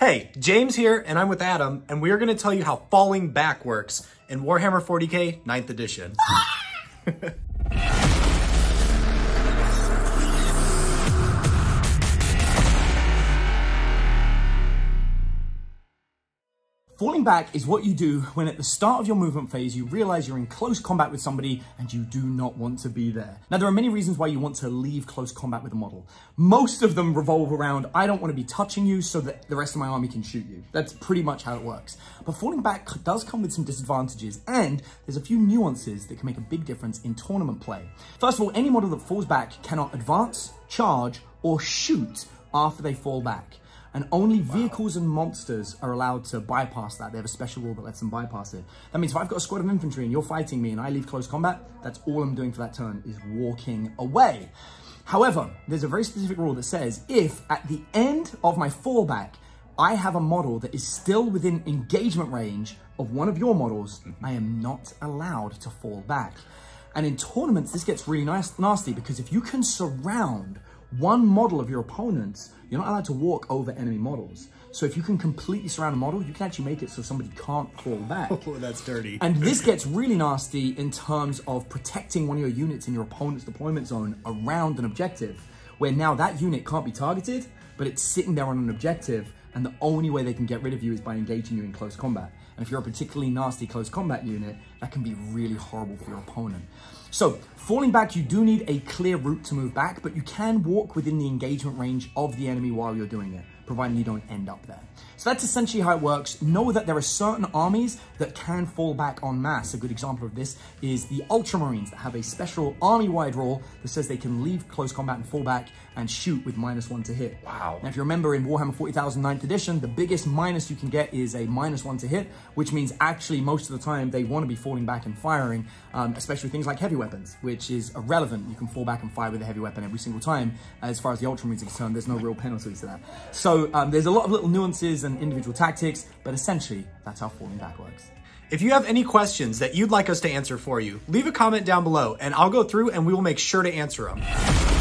Hey, James here, and I'm with Adam, and we are going to tell you how falling back works in Warhammer 40k 9th edition. Falling back is what you do when at the start of your movement phase, you realize you're in close combat with somebody and you do not want to be there. Now, there are many reasons why you want to leave close combat with a model. Most of them revolve around, I don't want to be touching you so that the rest of my army can shoot you. That's pretty much how it works. But falling back does come with some disadvantages, and there's a few nuances that can make a big difference in tournament play. First of all, any model that falls back cannot advance, charge, or shoot after they fall back. And only vehicles and monsters are allowed to bypass that. They have a special rule that lets them bypass it. That means if I've got a squad of infantry and you're fighting me and I leave close combat, that's all I'm doing for that turn is walking away. However, there's a very specific rule that says if at the end of my fallback, I have a model that is still within engagement range of one of your models, I am not allowed to fall back. And in tournaments, this gets really nasty because if you can surround one model of your opponents, you're not allowed to walk over enemy models. So if you can completely surround a model, you can actually make it so somebody can't fall back. Oh, that's dirty. And this gets really nasty in terms of protecting one of your units in your opponent's deployment zone around an objective, where now that unit can't be targeted, but it's sitting there on an objective, and the only way they can get rid of you is by engaging you in close combat. And if you're a particularly nasty close combat unit, that can be really horrible for your opponent. So falling back, you do need a clear route to move back, but you can walk within the engagement range of the enemy while you're doing it, providing you don't end up there. So that's essentially how it works. Know that there are certain armies that can fall back en masse. A good example of this is the Ultramarines that have a special army-wide rule that says they can leave close combat and fall back and shoot with -1 to hit. Wow. Now, if you remember in Warhammer 40,000 9th edition, the biggest minus you can get is a -1 to hit, which means actually most of the time they want to be falling back and firing, especially things like heavy weapons, which is irrelevant. You can fall back and fire with a heavy weapon every single time. As far as the Ultramarines are concerned, there's no real penalty to that. So there's a lot of little nuances and individual tactics, but essentially that's how falling back works. If you have any questions that you'd like us to answer for you, leave a comment down below and I'll go through and we will make sure to answer them.